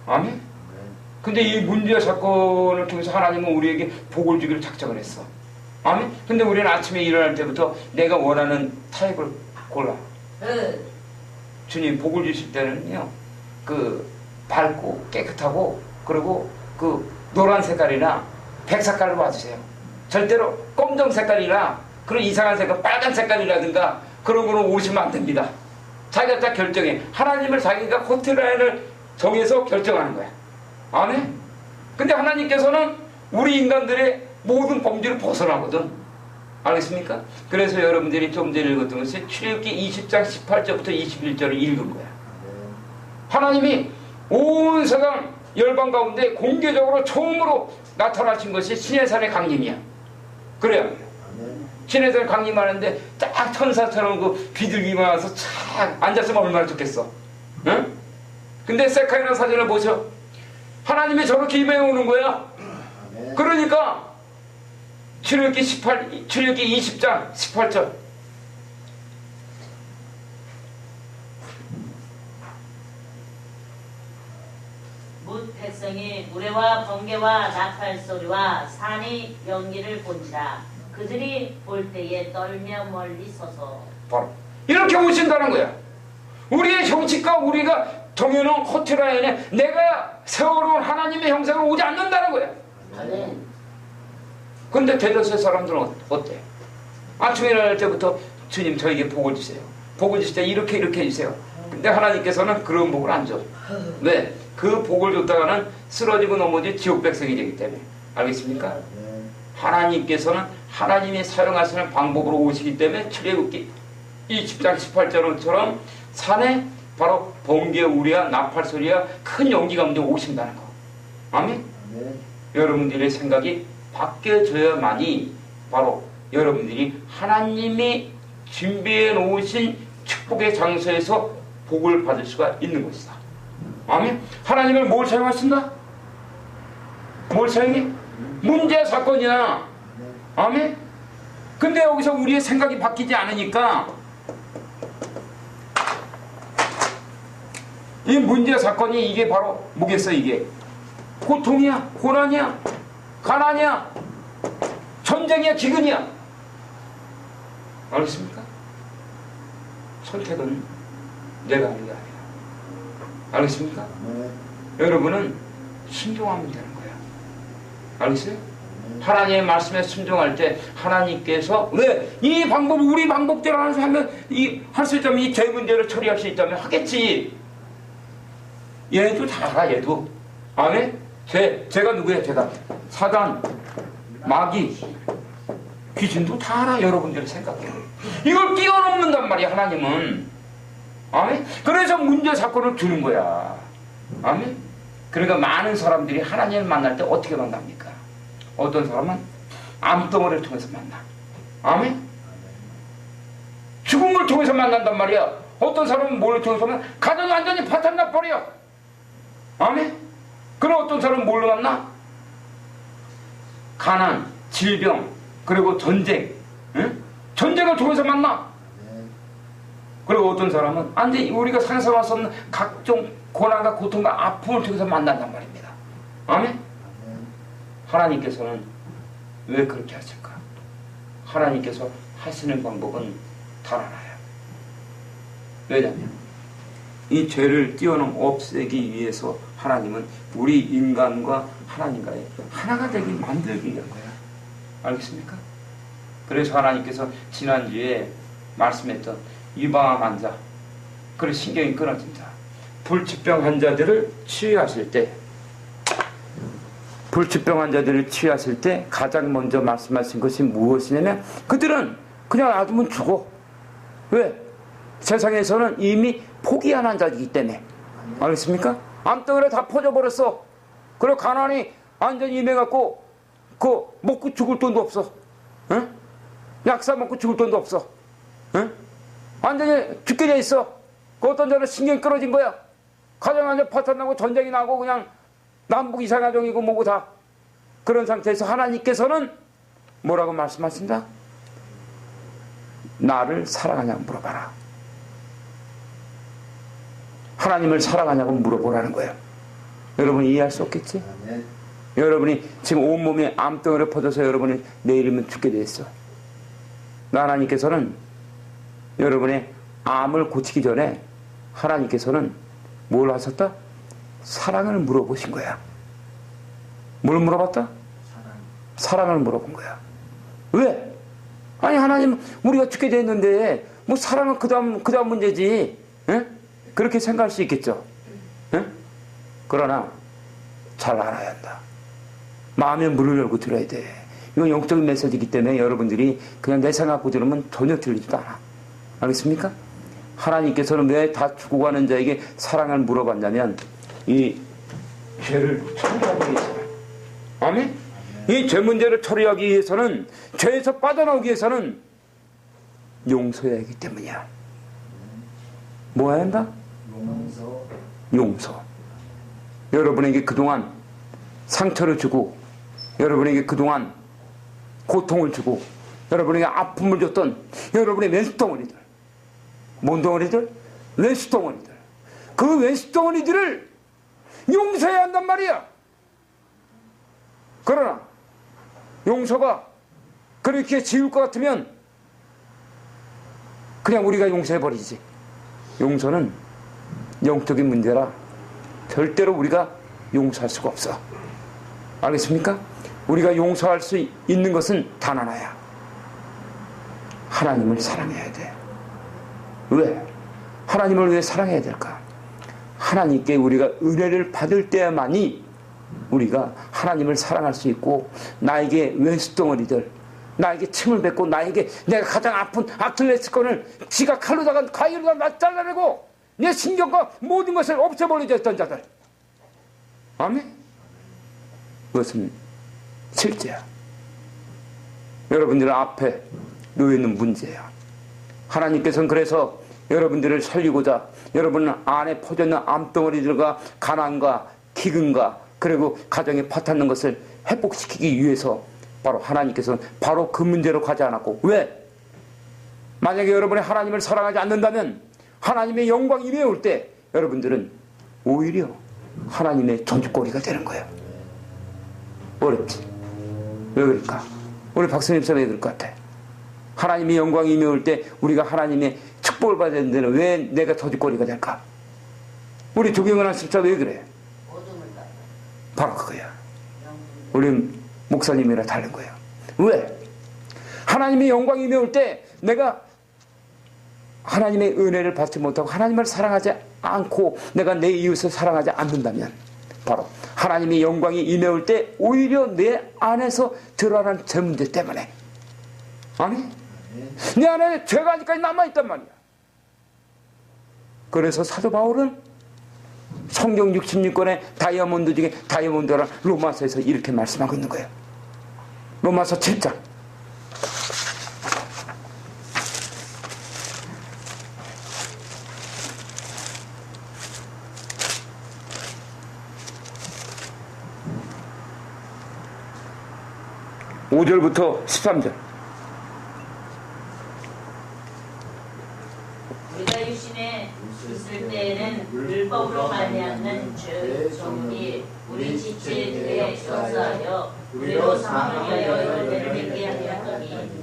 아멘? 근데 이 문제 사건을 통해서 하나님은 우리에게 복을 주기를 작정을 했어. 아멘? 근데 우리는 아침에 일어날 때부터 내가 원하는 타입을 골라. 주님 복을 주실 때는요, 그 밝고 깨끗하고 그리고 그 노란 색깔이나 백 색깔로 와주세요. 절대로 검정 색깔이나 그런 이상한 색깔, 빨간 색깔이라든가 그런 거는 오시면 안 됩니다. 자기가 딱 결정해. 하나님을 자기가 코트라인을 정해서 결정하는 거야. 아멘? 근데 하나님께서는 우리 인간들의 모든 범죄를 벗어나거든. 알겠습니까? 그래서 여러분들이 좀 전에 읽었던 것이 출애굽기 20장 18절부터 21절을 읽은 거야. 하나님이 온 세상 열방 가운데 공개적으로 처음으로 나타나신 것이 시내산의 강림이야. 그래요. 시내산 강림하는데 딱 천사처럼 그 비둘기가 와서 착 앉았으면 얼마나 좋겠어. 응? 근데 세카이나 사진을 보셔. 하나님이 저렇게 임해 오는 거야. 그러니까 출애굽기 20장 18절. 뭇 백성이 우레와 번개와 나팔 소리와 산이 연기를 본지라 그들이 볼 때에 떨며 멀리 서서. 바로 이렇게 오신다는 거야. 우리의 형식과 우리가 정해놓은 커트라인에 내가 세워놓은 하나님의 형상으로 오지 않는다는 거야. 아멘. 근데 델로스의 사람들은 어때? 아침에 일어날 때부터 주님 저에게 복을 주세요. 복을 주실 때 이렇게 해주세요. 근데 하나님께서는 그런 복을 안 줘. 왜? 그 복을 줬다가는 쓰러지고 넘어질 지옥 백성이 되기 때문에. 알겠습니까? 하나님께서는 하나님이 사용하시는 방법으로 오시기 때문에 출애굽기 이 10장 18절처럼 산에 바로 번개 우리와 나팔 소리와 큰 연기 가운데 오신다는 거. 아멘? 네. 여러분들의 생각이 바뀌어져야만이 바로 여러분들이 하나님이 준비해 놓으신 축복의 장소에서 복을 받을 수가 있는 것이다. 아멘? 하나님을 뭘 사용하신다? 뭘 사용해? 문제 사건이나. 아멘? 근데 여기서 우리의 생각이 바뀌지 않으니까 이 문제 사건이 이게 바로 뭐겠어? 이게 고통이야, 고난이야, 가난이야, 전쟁이야, 기근이야. 알겠습니까? 선택은 내가 하는 게 아니야. 알겠습니까? 네. 여러분은 순종하면 되는 거야. 알겠어요? 하나님의 말씀에 순종할 때 하나님께서 왜 이 방법 우리 방법대로 하면 할 수 있다면 이 죄 문제를 처리할 수 있다면 하겠지. 얘도 다 알아. 얘도. 아멘? 죄가 누구야? 죄가 사단, 마귀, 귀신도 다 알아. 여러분들이 생각해. 이걸 뛰어넘는단 말이야. 하나님은. 아멘? 그래서 문제 사건을 주는 거야. 아멘? 그러니까 많은 사람들이 하나님을 만날 때 어떻게 만납니까? 어떤 사람은 암덩어리를 통해서 만나. 아멘? 죽음을 통해서 만난단 말이야. 어떤 사람은 뭘 통해서 만나? 가정이 완전히 파탄나 버려. 아멘? 그럼 어떤 사람은 뭘로 만나? 가난, 질병, 그리고 전쟁. 응? 전쟁을 통해서 만나. 그리고 어떤 사람은 완전히 우리가 상상할 수 없는 각종 고난과 고통과 아픔을 통해서 만난단 말입니다. 아멘? 하나님께서는 왜 그렇게 하실까? 하나님께서 하시는 방법은 단 하나야. 왜냐하면 이 죄를 없애기 위해서 하나님은 우리 인간과 하나님과의 하나가 되게 만들기 위한 거야. 알겠습니까? 그래서 하나님께서 지난주에 말씀했던 유방암 환자, 그리고 신경이 끊어진 자, 불치병 환자들을 치유하실 때 가장 먼저 말씀하신 것이 무엇이냐면 그들은 그냥 놔두면 죽어. 왜? 세상에서는 이미 포기한 환자이기 때문에. 알겠습니까? 암덩어리가 다 퍼져버렸어. 그리고 가난이 완전히 임해갖고 먹고 죽을 돈도 없어. 응? 약사 먹고 죽을 돈도 없어. 응? 완전히 죽게 돼 있어. 그 어떤 자는 신경이 끊어진 거야. 가정 완전 파탄나고 전쟁이 나고 그냥 남북 이산가정이고 뭐고 다 그런 상태에서 하나님께서는 뭐라고 말씀하신다? 나를 사랑하냐고 물어봐라. 하나님을 사랑하냐고 물어보라는 거예요. 여러분이 이해할 수 없겠지? 네. 여러분이 지금 온몸에 암덩어리가 퍼져서 여러분이 내일이면 죽게 돼 있어. 하나님께서는 여러분의 암을 고치기 전에 하나님께서는 뭘 하셨다? 사랑을 물어보신 거야. 뭘 물어봤다? 사랑을 물어본 거야. 왜? 아니 하나님 우리가 죽게 됐는데 뭐 사랑은 그 다음 문제지. 에? 그렇게 생각할 수 있겠죠. 에? 그러나 잘 알아야 한다. 마음의 문을 열고 들어야 돼. 이건 영적인 메시지이기 때문에 여러분들이 그냥 내 생각 갖고 들으면 전혀 들리지도 않아. 알겠습니까? 하나님께서는 왜 다 죽어가는 자에게 사랑을 물어봤냐면 이 죄를 처리하기 위해서는. 아멘? 이 죄 문제를 처리하기 위해서는, 죄에서 빠져나오기 위해서는 용서해야 하기 때문이야. 뭐 해야 한다? 용서. 여러분에게 그동안 상처를 주고, 여러분에게 그동안 고통을 주고, 여러분에게 아픔을 줬던 여러분의 왼수덩어리들. 뭔 덩어리들? 왼수덩어리들. 그 왼수덩어리들을 용서해야 한단 말이야. 그러나 용서가 그렇게 지울 것 같으면 그냥 우리가 용서해버리지. 용서는 영적인 문제라 절대로 우리가 용서할 수가 없어. 알겠습니까? 우리가 용서할 수 있는 것은 단 하나야. 하나님을 사랑해야 돼. 왜? 하나님을 왜 사랑해야 될까? 하나님께 우리가 은혜를 받을 때만이 우리가 하나님을 사랑할 수 있고 나에게 왼수덩어리들 나에게 침을 뱉고 나에게 내가 가장 아픈 아킬레스건을 지가 칼로다가 가위로다 나 잘라내고 내 신경과 모든 것을 없애버리려 했던 자들. 아멘. 그것은 실제야. 여러분들 앞에 놓여있는 문제야. 하나님께서는 그래서 여러분들을 살리고자 여러분 안에 퍼져있는 암덩어리들과 가난과 기근과 그리고 가정에 파탄난 것을 회복시키기 위해서 바로 하나님께서는 바로 그 문제로 가지 않았고, 왜? 만약에 여러분이 하나님을 사랑하지 않는다면 하나님의 영광이 임해올 때 여러분들은 오히려 하나님의 저주거리가 되는 거예요. 어렵지? 왜 그럴까? 우리 박사님 왜 그럴 것 같아? 하나님의 영광이 임해올 때 우리가 하나님의 축복을 받아야 되는데 왜 내가 저주거리가 될까? 우리 조경은 십자 왜 그래? 바로 그거야. 우리 목사님이라 다른 거예요. 왜? 하나님의 영광이 임해올 때 내가 하나님의 은혜를 받지 못하고 하나님을 사랑하지 않고 내가 내 이웃을 사랑하지 않는다면 바로 하나님의 영광이 임해올 때 오히려 내 안에서 드러나는 제 문제 때문에, 아니? 내 안에 죄가 아직까지 남아있단 말이야. 그래서 사도 바울은 성경 66권의 다이아몬드 중에 다이아몬드라 로마서에서 이렇게 말씀하고 있는 거예요. 로마서 7장 5절부터 13절. 우리가 유신에 있을 때에는 율법으로 말미암는 죄의 정욕이 우리 지체들에 역사하여 우리로 사망을 위하여 열매를 맺게 하였더니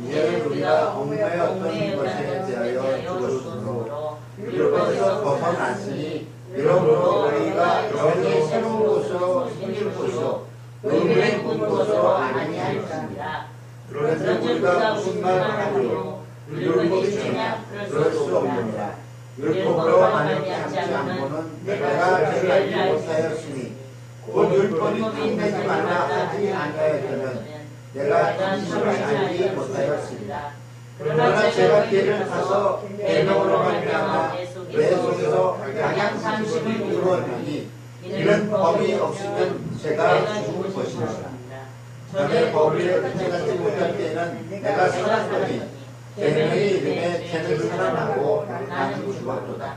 이제는 우리가 공회였던 것에 대하여 죽었으므로 율법에서 벗어났으니 이러므로 우리가 영의 새로운 곳으로 생길 곳이요 의의 본 곳으로 아니하였습니다. 그런즉 우리가 무슨 말을 하리요? 율법이 죄냐? 그럴 수 없느니라. 율법으로 말미암지 않고는 내가 죄를 알지 못하였으니 곧 율법이 탐내지 말라 하지 아니하였다면 내가 진실을 알지 못하였습니다. 그러나 제가 죄를 타서 계명으로 말미암아 내 속에서 양양 삼심을 이루었나니 이는 법이 없으면 제가 죽을 것이라. 전에 법을 끝내지 못할 때에는 내가 살았더니 계명의 이름에 죄는 살아나고 나는 죽었도다.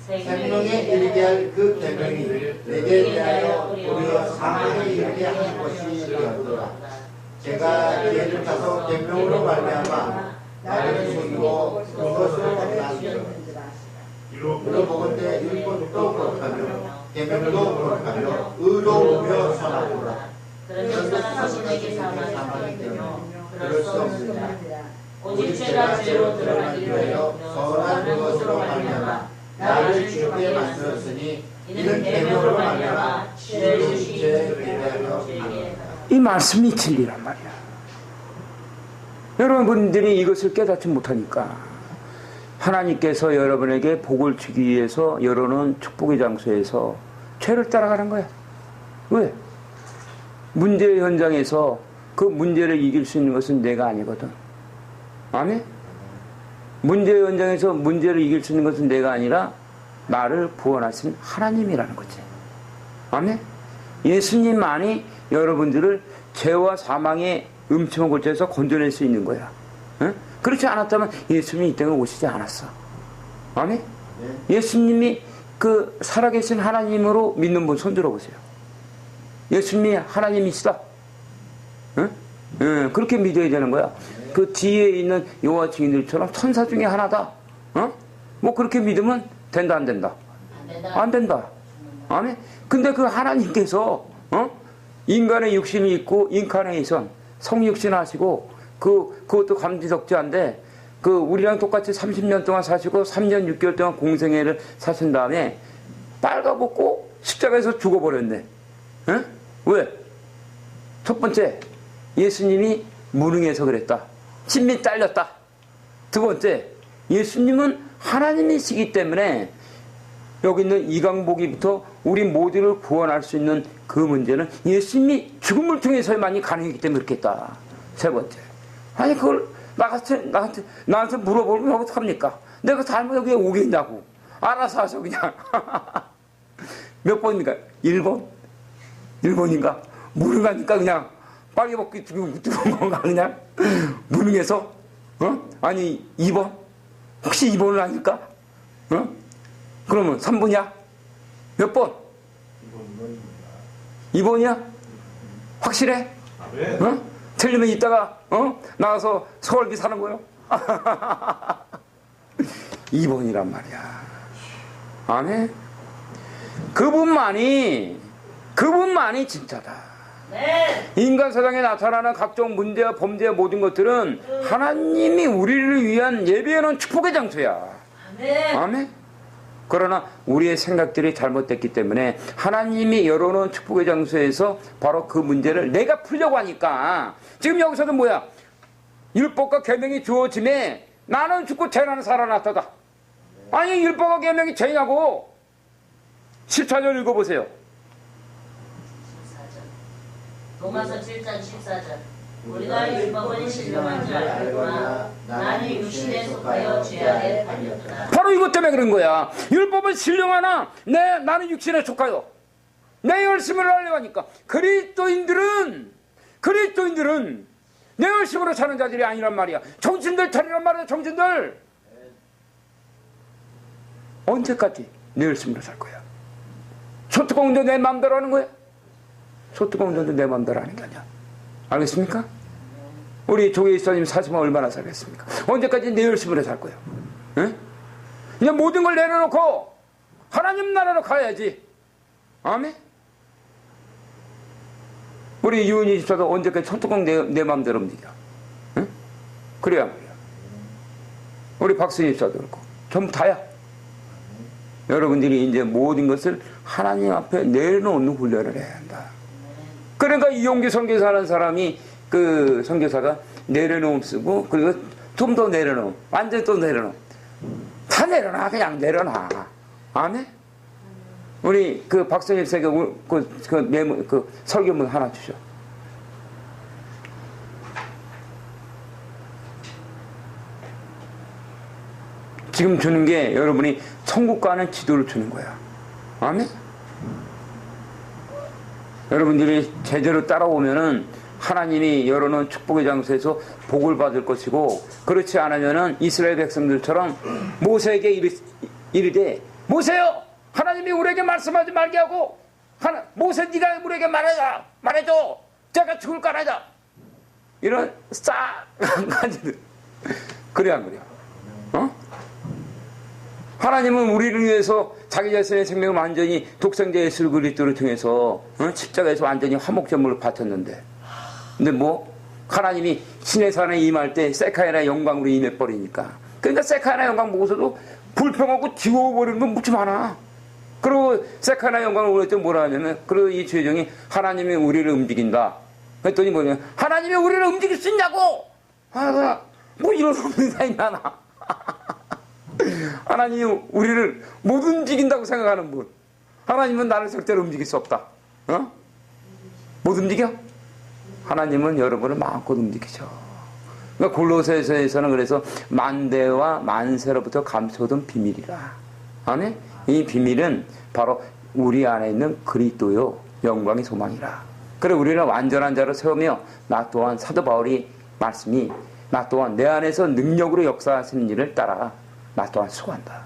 생명에 이르게 할 그 계명이 내게 대하여 우리가 사망에 이르게 할 것이 되었도다. 제가 죄를 타서 계명으로 말미암아 나를 죽이고 그것을 당하시더라. 이로 보건대 율법도 거룩하며 계명도 거룩하며 의로우며 선하도다. 그런즉 당신에게 사망이 되며 그럴 수 없느니라. 오직 죄가 죄로 드러나기 위하여 선한 그것으로 말미암아 나를 죽게 만들었으니 이는 계명으로 말미암아 죄를 주신 죄에 대하여 이 말씀이 진리란 말이야. 여러분들이 이것을 깨닫지 못하니까 하나님께서 여러분에게 복을 주기 위해서 열어놓은 축복의 장소에서 죄를 따라가는 거야. 왜? 문제의 현장에서 그 문제를 이길 수 있는 것은 내가 아니거든. 아멘? 문제의 현장에서 문제를 이길 수 있는 것은 내가 아니라 나를 구원하신 하나님이라는 거지. 아멘? 예수님만이 여러분들을 죄와 사망의 음침한 곳에서 건져낼 수 있는 거야. 응? 그렇지 않았다면 예수님이 이 땅에 오시지 않았어. 아멘? 예수님이 그 살아계신 하나님으로 믿는 분 손들어 보세요. 예수님이 하나님이시다. 응? 응, 그렇게 믿어야 되는 거야. 그 뒤에 있는 여호와 증인들처럼 천사 중에 하나다. 어? 뭐 그렇게 믿으면 된다 안 된다? 안 된다. 아멘. 근데 그 하나님께서 인간의 육신이 있고 인카네이션 성육신 하시고 그것도 감지덕지한데 우리랑 똑같이 30년 동안 사시고 3년 6개월 동안 공생애를 사신 다음에 빨가벗고 십자가에서 죽어버렸네. 응? 왜? 첫 번째, 예수님이 무능해서 그랬다. 신비 딸렸다. 두 번째, 예수님은 하나님이시기 때문에 여기 있는 이강복이부터 우리 모두를 구원할 수 있는 그 문제는 예수님이 죽음을 통해서만이 가능했기 때문에 그렇겠다. 세 번째. 아니, 그걸 나한테 물어보면 어떡합니까? 내가 잘못 여기에 오겠냐고. 알아서 하셔, 그냥. 몇 번인가? 1번? 1번인가? 무능하니까 그냥 빨리 먹기 죽은 건가, 그냥? 무능해서? 아니, 2번? 혹시 2번은 아닐까? 그러면 3번이야? 몇 번? 2번이야? 확실해? 네. 틀리면 이따가 나가서 서울기 사는 거요? 2번이란 말이야. 아멘? 그분만이 진짜다. 네. 인간 세상에 나타나는 각종 문제와 범죄의 모든 것들은 하나님이 우리를 위한 예비해놓은 축복의 장소야. 아멘. 아멘? 그러나 우리의 생각들이 잘못됐기 때문에 하나님이 열어놓은 축복의 장소에서 바로 그 문제를 내가 풀려고 하니까 지금 여기서도 뭐야? 율법과 계명이 주어짐에 나는 죽고 쟤는 살아났다다. 아니, 율법과 계명이 죄냐고. 14절 읽어보세요. 14절. 로마서 7장 14절. 우리가 율법은 신령한 줄 알거나 나는 육신에 속하여 죄 아래 팔렸다. 바로 이것 때문에 그런 거야. 율법은 신령하나 나는 육신에 속하여 내 열심을 하려고 하니까 그리스도인들은 내 열심으로 사는 자들이 아니란 말이야. 정신들 차리란 말이야. 정신들. 언제까지 내 열심으로 살 거야? 소뚜껑도 내 마음대로 하는 거야? 소뚜껑도 내 마음대로 하는 게 아니야. 알겠습니까? 우리 조계 이사님 사시면 얼마나 살겠습니까? 언제까지 내 열심으로 살 거예요? 예? 그냥 모든 걸 내려놓고 하나님 나라로 가야지. 아멘? 우리 유은희 집사도 언제까지 손뚜껑 내 마음대로 움직여? 예? 그래야 말이야. 우리 박수희 집사도 그렇고 전부 다야. 여러분들이 이제 모든 것을 하나님 앞에 내려놓는 훈련을 해야 한다. 그러니까 이용기 선교사라는 사람이 그 선교사가 내려놓음 쓰고 그리고 좀 더 내려놓음 완전히 또 내려놓음 다 내려놔. 그냥 내려놔. 아멘? 우리 그 박선일 씨가 그 설교문 하나 주셔. 지금 주는 게 여러분이 천국 가는 지도를 주는 거야. 아멘? 여러분들이 제대로 따라오면은 하나님이 열어놓은 축복의 장소에서 복을 받을 것이고, 그렇지 않으면은 이스라엘 백성들처럼 모세에게 이르되 모세요, 하나님이 우리에게 말씀하지 말게 하고, 모세 네가 우리에게 말해줘, 제가 죽을 까라자, 이런 싹한 가지들. 그래 안 그래요? 하나님은 우리를 위해서 자기 자신의 생명을 완전히 독생자 예수 그리스도를 통해서 십자가에서 완전히 화목제물을 바쳤는데, 근데 뭐 하나님이 시내산에 임할 때 세카야나 영광으로 임해버리니까, 그러니까 세카야나 영광 보고서도 불평하고 지워버리는 건 무지 많아. 그리고 세카야나 영광을 보낼 때 뭐라 하냐면, 그리고 이 죄정이 하나님이 우리를 움직인다 했더니 뭐냐, 하나님이 우리를 움직일 수 있냐고. 뭐 이런 소리가 있나 나. 하나님이 우리를 못 움직인다고 생각하는 분, 하나님은 나를 절대로 움직일 수 없다. 못 움직여? 하나님은 여러분을 마음껏 움직이죠. 그러니까 골로새서에서는 그래서 만대와 만세로부터 감춰둔 비밀이라. 아멘? 이 비밀은 바로 우리 안에 있는 그리스도요 영광의 소망이라. 그래 우리는 완전한 자로 세우며, 나 또한 사도 바울이 말씀이, 나 또한 내 안에서 능력으로 역사하시는 일을 따라 나 또한 수고한다.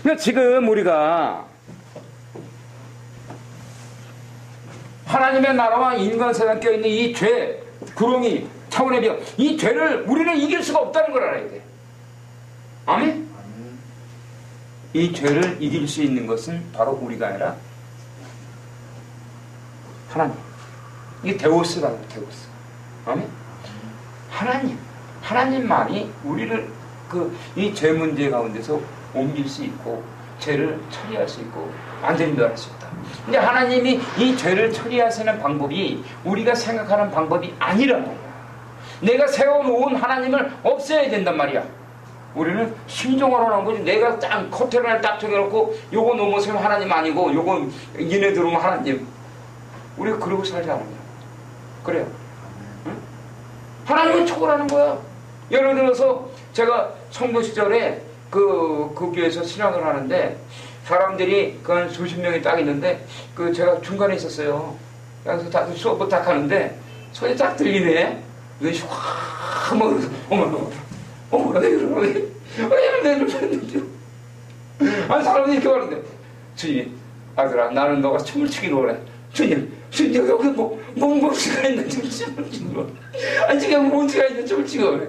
그러니까 지금 우리가 하나님의 나라와 인간 세상 껴있는 이 죄, 구렁이, 차원의 벽, 이 죄를 우리는 이길 수가 없다는 걸 알아야 돼. 아멘? 이 죄를 이길 수 있는 것은 바로 우리가 아니라 하나님. 이게 데오스라는 거예요, 데오스. 아멘? 하나님만이 우리를 이 죄 문제 가운데서 옮길 수 있고, 죄를 처리할 수 있고, 완전히 멸할 수 있다. 근데 하나님이 이 죄를 처리하시는 방법이 우리가 생각하는 방법이 아니란 말이야. 내가 세워놓은 하나님을 없애야 된단 말이야. 우리는 심정으로 하는 거지. 내가 딱 커튼을 딱 정해놓고 요거 넘어서면 하나님 아니고 요거 이내 들어오면 하나님. 우리가 그러고 살지 않느냐. 그래요. 응? 하나님은 초월하는 거야. 예를 들어서 제가 청도 시절에 그 교회에서 신학을 하는데 사람들이 그 수십 명이 딱 있는데 그 제가 중간에 있었어요. 그래서 다들 수업을 딱 하는데 소리 딱 들리네. 이것이 확 어머 왜 이러는데 아니 사람들이 이렇게 말하는데 주님 아들아 나는 너가 춤을 추기로 원해. 주님 여기 뭔지가 있는 춤을 추고 아니 지금 뭔지가 있는 춤을 추고 그래.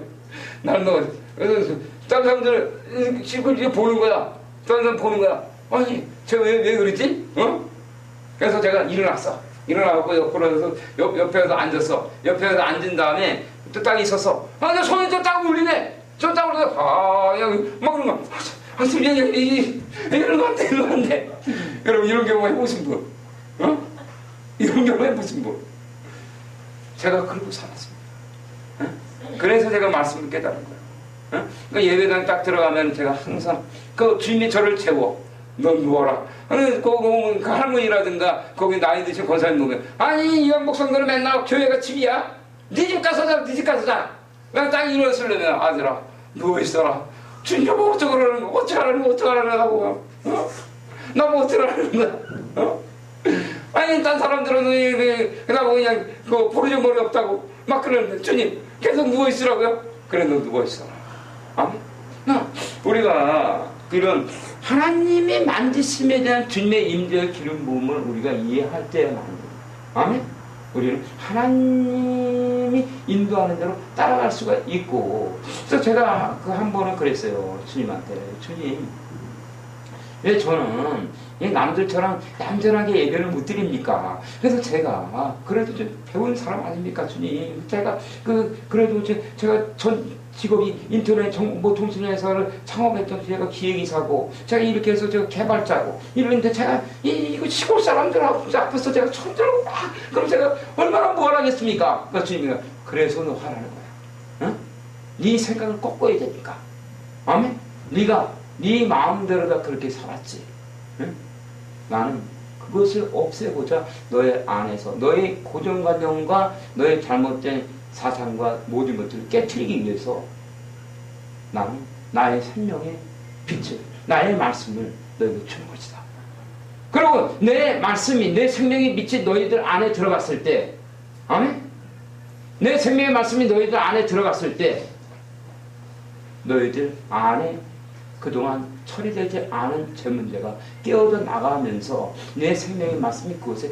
나는 너가 그래서 다른 사람들 지금 이렇게 보는 거야. 다른 사람 보는 거야. 아니 제가 왜 그러지? 어? 그래서 제가 일어나갖고 옆으로 옆에서 앉았어. 옆에서 앉은 다음에 또 딱 있었어. 내 손이 저 딱 울리네. 저 딱 울리네. 여기 막 그런 거. 이런 거 안 돼. 여러분 이런 경우 해보신 분? 어? 이런 경우 해보신 분? 제가 그러고 살았습니다. 어? 그래서 제가 말씀을 깨달은 거예요. 어? 그러니까 예배당 딱 들어가면 제가 항상 그 주님이 저를 채워. 넌 누워라. 그 할머니라든가 거기 나이 드신 권사님 보면 아니 이왕 목성들은 맨날 교회가 집이야. 네 집 가서 자. 네 집 가서 자. 그냥 딱 일어났으려면 아들아 누워있어라. 주님 보고 어쩌라고 어? 나보고 어쩌라는 거야. 어? 아니 딴 사람들은 나보고 그냥 그 버르장머리 없다고 막 그러는데 주님 계속 누워있으라고요. 그래 너 누워있어라. 아멘. 우리가 이런 하나님의 만지심에 대한 주님의 임재의 기름 부음을 우리가 이해할 때야만 아멘. 우리는 하나님이 인도하는 대로 따라갈 수가 있고. 그래서 제가 그 한 번은 그랬어요. 주님한테 주님 왜 저는 남들처럼 얌전하게 예배를 못 드립니까? 그래서 제가 그래도 좀 배운 사람 아닙니까 주님? 제가 그래도 제가 전 직업이 인터넷 정보통신회사를 창업했던 제가 기획이사고 제가 이렇게 해서 제가 개발자고 이러는데 제가 이거 시골 사람들 앞에서 제가 손들고 막 그럼 제가 얼마나 뭘 하겠습니까? 그러니까 주님이 그래서 너 화나는 거야. 응? 네 생각을 꺾어야 되니까. 아멘? 네가 네 마음대로 다 그렇게 살았지. 응? 나는 그것을 없애고자 너의 안에서 너의 고정관념과 너의 잘못된 사상과 모든 것들을 깨트리기 위해서 나는 나의 생명의 빛을 나의 말씀을 너에게 주는 것이다. 그리고 내 말씀이 내 생명의 빛이 너희들 안에 들어갔을 때 아멘? 내 생명의 말씀이 너희들 안에 들어갔을 때 너희들 안에 그동안 처리되지 않은 제 문제가 깨어져 나가면서 내 생명의 말씀이 그것에